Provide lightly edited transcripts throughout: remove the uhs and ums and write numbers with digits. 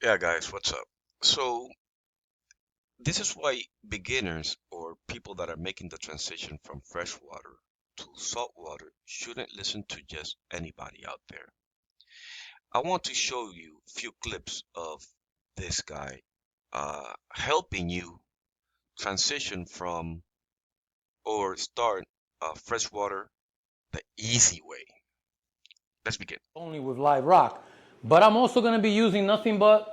Yeah, guys, what's up? So, this is why beginners or people that are making the transition from freshwater to saltwater shouldn't listen to just anybody out there. I want to show you a few clips of this guy helping you transition from or start freshwater the easy way. Let's begin. Only with live rock. But I'm also going to be using nothing but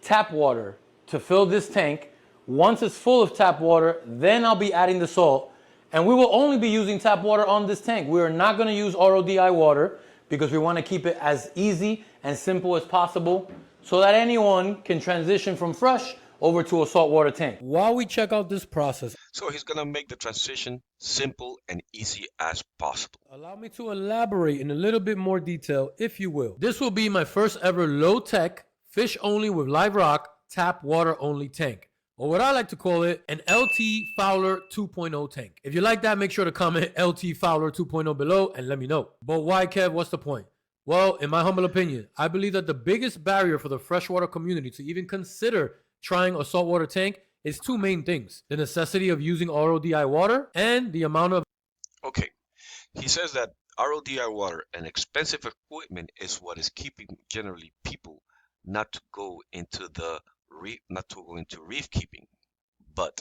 tap water to fill this tank. Once it's full of tap water, then I'll be adding the salt. And we will only be using tap water on this tank. We are not going to use RODI water because we want to keep it as easy and simple as possible so that anyone can transition from fresh over to a saltwater tank. While we check out this process, So he's gonna make the transition simple and easy as possible. allow me to elaborate in a little bit more detail, if you will. This will be my first ever low-tech, fish only with live rock, tap water only tank. Or what I like to call it, an LT Fowler 2.0 tank. If you like that, make sure to comment LT Fowler 2.0 below and let me know. But why, Kev? What's the point? Well, in my humble opinion, I believe that the biggest barrier for the freshwater community to even consider trying a saltwater tank is two main things: the necessity of using RODI water and the amount of Okay, he says that RODI water and expensive equipment is what is keeping generally people not to go into reef keeping. But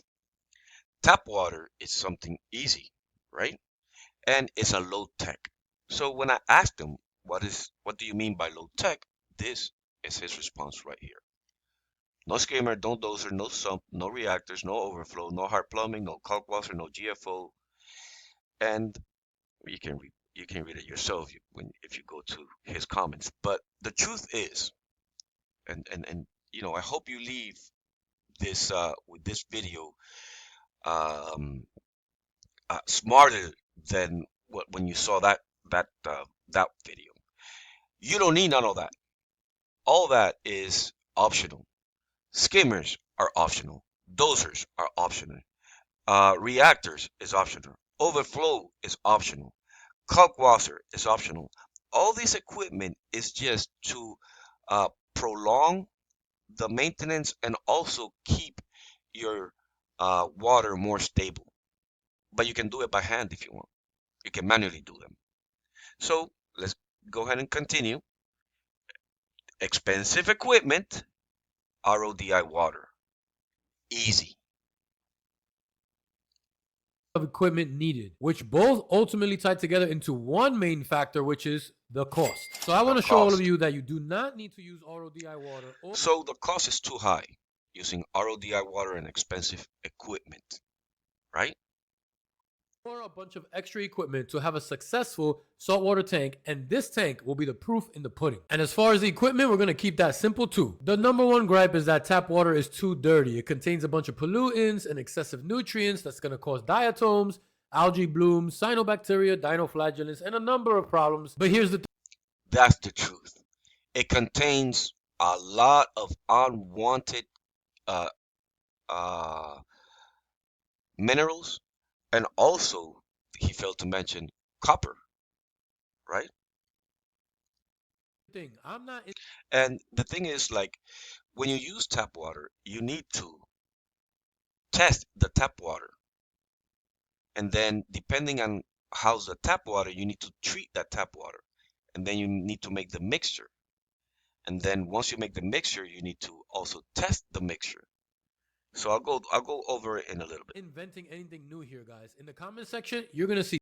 tap water is something easy, right? And it's a low tech. So when I asked him what do you mean by low tech, this is his response right here. No skimmer, no dozer, no sump, no reactors, no overflow, no hard plumbing, no caulk washer, no GFO, and you can read it yourself if you go to his comments. But the truth is, and I hope you leave this with this video um, smarter than when you saw that video. You don't need none of that. All that is optional. Skimmers are optional. Dosers are optional. Reactors is optional. Overflow is optional. Caulk washer is optional. All this equipment is just to prolong the maintenance and also keep your water more stable. But you can do it by hand if you want. You can manually do them. So let's go ahead and continue. Expensive equipment, RODI water. Easy. equipment needed, which both ultimately tie together into one main factor, which is the cost. So I want to show all of you that you do not need to use RODI water. So the cost is too high using RODI water and expensive equipment, right? Or a bunch of extra equipment to have a successful saltwater tank, and this tank will be the proof in the pudding. And as far as the equipment, we're going to keep that simple too. The number one gripe is that tap water is too dirty. It contains a bunch of pollutants and excessive nutrients that's going to cause diatoms, algae blooms, cyanobacteria, dinoflagellants, and a number of problems. But here's the That's the truth. It contains a lot of unwanted uh, uh, minerals, and also he failed to mention copper, right? thing. I'm not And the thing is, like, when you use tap water, you need to test the tap water. And then, depending on how's the tap water, you need to treat that tap water. And then you need to make the mixture. And then once you make the mixture, you need to also test the mixture. So I'll go over it in a little bit. inventing anything new here, guys. In the comment section, you're going to see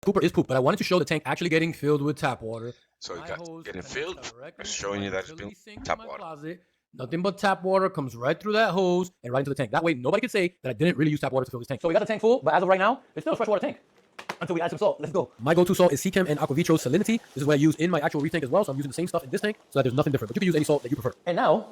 pooper is poop, but I wanted to show the tank actually getting filled with tap water. So you My got hose getting connects filled, directly to showing my you that it's utility been sink in tap my water. closet. Nothing but tap water comes right through that hose and right into the tank. That way, nobody can say that I didn't really use tap water to fill this tank. So we got the tank full, but as of right now, it's still a freshwater tank until we add some salt. Let's go. My go-to salt is Seachem and Aquavitro Salinity. This is what I use in my actual reef tank as well, so I'm using the same stuff in this tank so that there's nothing different. But you can use any salt that you prefer. And now,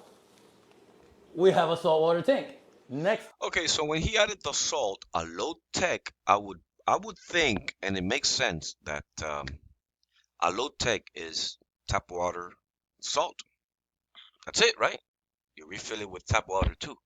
we have a saltwater tank. Next. Okay, so when he added the salt, a low tech, I would think, and it makes sense that a low tech is tap water, salt. That's it, right? You refill it with tap water too.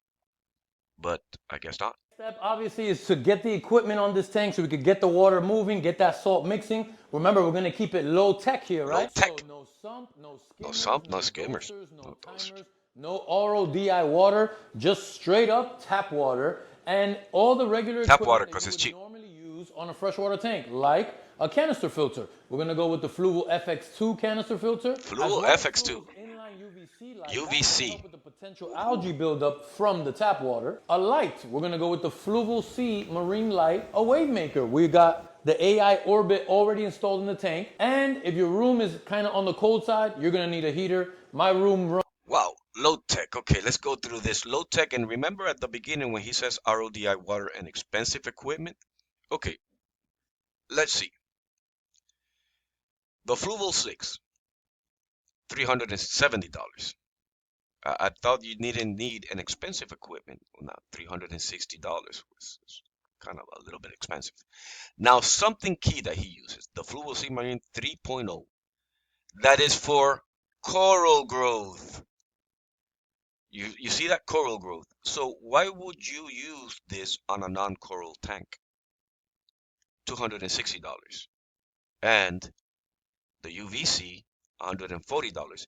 But I guess not. Step obviously is to get the equipment on this tank so we could get the water moving, get that salt mixing. Remember, we're going to keep it low tech here, Low right? So tech. no sump, no No skimmers, sump, no no skimmers. dosers, no No dosers. timers, no RODI water, just straight up tap water and all the regular Tap water equipment that because you it's would cheap. normally use on a freshwater tank, like a canister filter. We're going to go with the Fluval FX2 canister filter, as Fluval well as FX2. Fluval's inline UVC light. That's going to UVC. help with the potential algae buildup from the tap water. A light, we're going to go with the Fluval C Marine Light, a wave maker. We got the AI Orbit already installed in the tank. And if your room is kind of on the cold side, you're going to need a heater. My room runs. Wow, low tech. Okay, let's go through this low tech. And remember at the beginning when he says RODI water and expensive equipment? Okay, let's see. The Fluval 6, $370. I thought you didn't need an expensive equipment. Well, now $360 was kind of a little bit expensive. Now, something key that he uses, the Fluval Sea Marine 3.0, that is for coral growth. You see that coral growth. So why would you use this on a non-coral tank? $260. And the UVC, $140.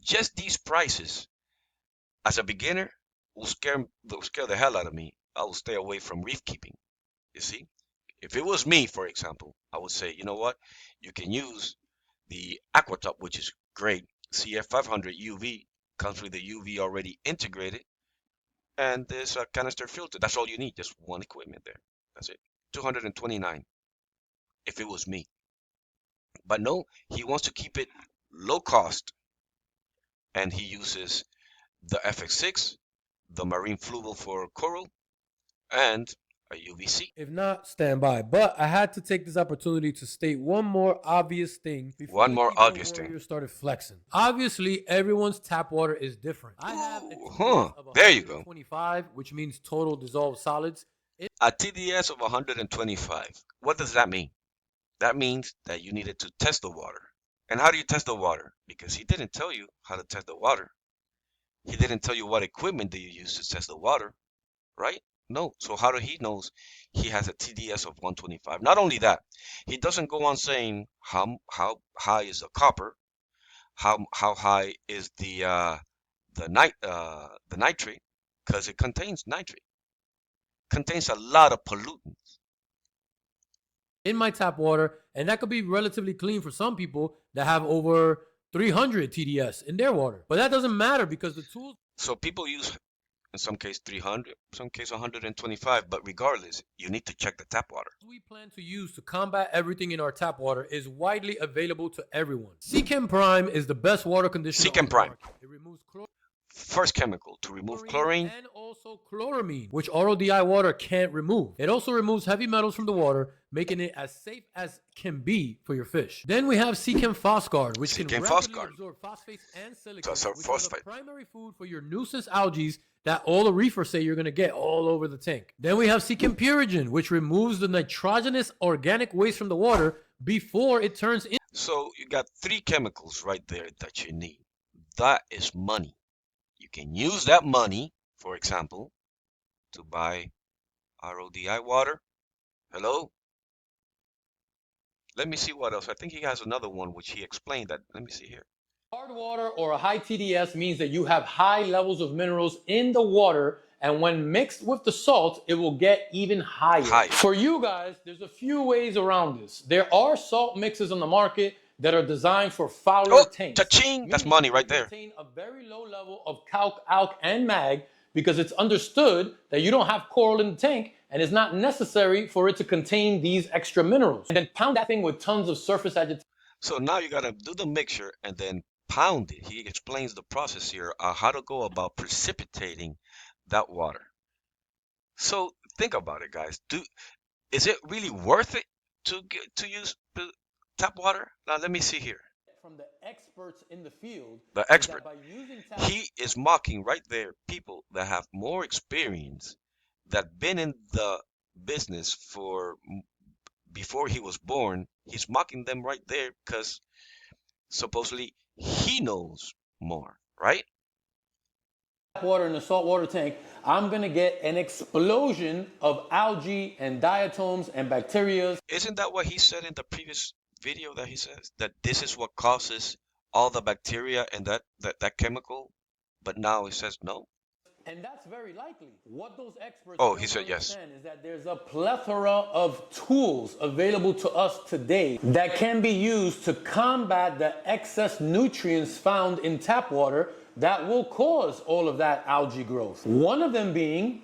Just these prices as a beginner will scare the hell out of me. I will stay away from reef keeping. You see, if it was me, for example, I would say, you know what, you can use the Aquatop, which is great. CF500 UV comes with the UV already integrated, and there's a canister filter. That's all you need, just one equipment there. That's it. 229 if it was me. But no, he wants to keep it low cost, and he uses the FX6, the marine fluval for coral, and a UVC. If not, stand by. But I had to take this opportunity to state one more obvious thing before One the more keyboard obvious thing. warrior started flexing. Obviously, everyone's tap water is different. I have a Ooh, TDS of there you go. 125, which means total dissolved solids. A TDS of 125. What does that mean? That means that you needed to test the water. And how do you test the water? Because he didn't tell you how to test the water. He didn't tell you what equipment do you use to test the water, right? No. So how do he knows he has a TDS of 125? Not only that, he doesn't go on saying how high is the copper, how high is the nitrate, because it contains nitrate, contains a lot of pollutants. In my tap water, and that could be relatively clean for some people that have over 300 TDS in their water. But that doesn't matter because the tools. So people use in some case 300, some case 125, but regardless, you need to check the tap water. We plan to use to combat everything in our tap water is widely available to everyone. Seachem Prime is the best water conditioner Seachem on the Prime. market. It removes chlorine. First chemical to remove chlorine. And also chloramine, which RODI water can't remove. It also removes heavy metals from the water, making it as safe as can be for your fish. Then we have Seachem Phosguard, which can rapidly absorb phosphates and silicates, which are the primary food for your nuisance algae that all the reefers say you're going to get all over the tank. Then we have Seachem Purigen, which removes the nitrogenous organic waste from the water before it turns in. So you got three chemicals right there that you need. That is money. You can use that money, for example, to buy RODI water. Hello? Let me see what else. I think he has another one which he explained that. Let me see here. Hard water or a high TDS means that you have high levels of minerals in the water, and when mixed with the salt, it will get even higher. For you guys, there's a few ways around this. There are salt mixes on the market that are designed for fouler tanks. Cha-ching! That's money right there. Contain a very low level of calc, alk, and mag because it's understood that you don't have coral in the tank and it's not necessary for it to contain these extra minerals. And then pound that thing with tons of surface agitation. So now you gotta do the mixture and then pound it. He explains the process here, how to go about precipitating that water. So think about it, guys. Is it really worth it to use tap water? Now let me see here. From the experts in the field, the expert, tap, he is mocking right there people that have more experience, that been in the business for before he was born. He's mocking them right there because supposedly he knows more, right? water in the saltwater tank, I'm gonna get an explosion of algae and diatoms and bacteria. Isn't that what he said in the previous video that he says that this is what causes all the bacteria and that chemical? But now he says no. And that's very likely. What those experts Oh, he don't said yes. understand is that there's a plethora of tools available to us today that can be used to combat the excess nutrients found in tap water that will cause all of that algae growth. One of them being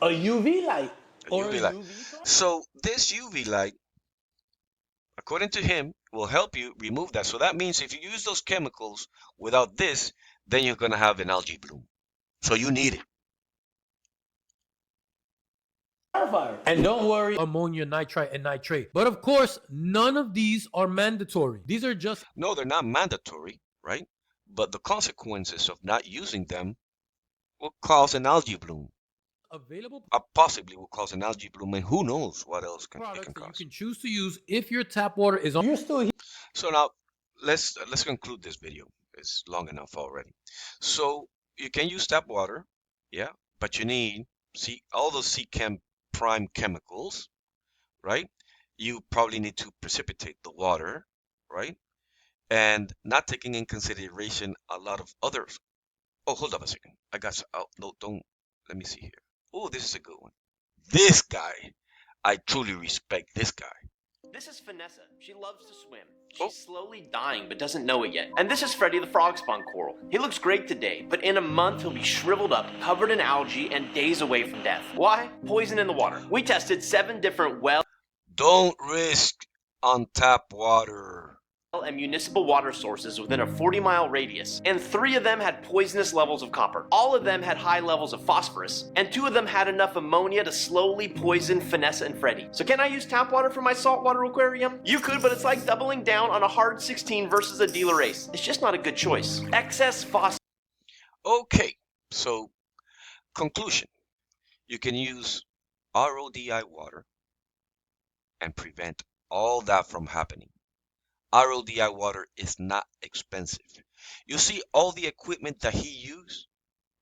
a UV light A or a UV light. UV. So this UV light, according to him, will help you remove that. So that means if you use those chemicals without this, then you're gonna have an algae bloom. So you need it. And don't worry, ammonia, nitrite, and nitrate. But of course, none of these are mandatory. These are just No, they're not mandatory, right? But the consequences of not using them will cause an algae bloom. available Possibly will cause an algae bloom, and who knows what else it products can that you cause. can choose to use if your tap water is on. You're still here. So now let's conclude this video. It's long enough already. So you can use tap water, yeah, but you need all those C-chem prime chemicals, right? You probably need to precipitate the water, right? And not taking in consideration a lot of others. Oh, hold up a second. Oh, no, don't. Let me see here. Oh, this is a good one. This guy, I truly respect this guy. This is Vanessa. She loves to swim. Oh. She's slowly dying but doesn't know it yet. And this is Freddy the frog spawn coral. He looks great today, but in a month he'll be shriveled up, covered in algae, and days away from death. Why? Poison in the water. We tested 7 different well Don't risk on tap water. and municipal water sources within a 40-mile radius, and 3 of them had poisonous levels of copper. All of them had high levels of phosphorus, and 2 of them had enough ammonia to slowly poison Vanessa and Freddy. So can I use tap water for my saltwater aquarium? You could, but it's like doubling down on a hard 16 versus a dealer ace. It's just not a good choice. Excess phosphorus. Okay, so conclusion. You can use RODI water and prevent all that from happening. RODI water is not expensive. You see all the equipment that he used,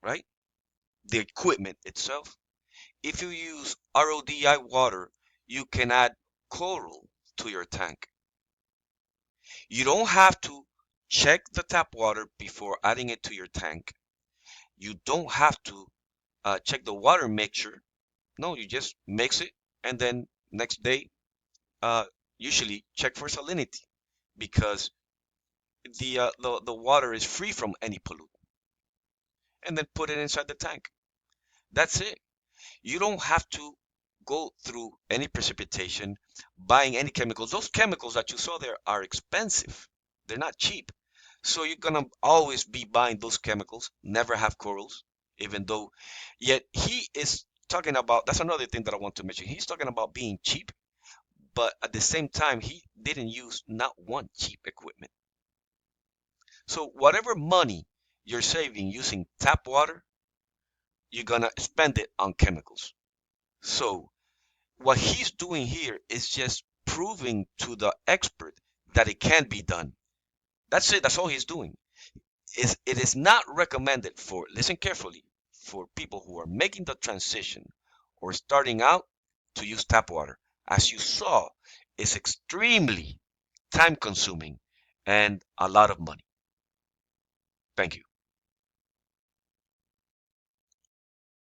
right? The equipment itself. If you use RODI water, you can add coral to your tank. You don't have to check the tap water before adding it to your tank. You don't have to check the water mixture. No, you just mix it and then next day, usually check for salinity because the water is free from any pollutant. And then put it inside the tank. That's it. You don't have to go through any precipitation, buying any chemicals. Those chemicals that you saw there are expensive. They're not cheap. So you're gonna always be buying those chemicals, never have corals, even though, yet he is talking about, that's another thing that I want to mention. He's talking about being cheap, but at the same time, he didn't use not one cheap equipment. So whatever money you're saving using tap water, you're gonna spend it on chemicals. So what he's doing here is just proving to the expert that it can be done. That's it. That's all he's doing. It is not recommended for, listen carefully, for people who are making the transition or starting out to use tap water. As you saw, it's extremely time consuming and a lot of money. Thank you.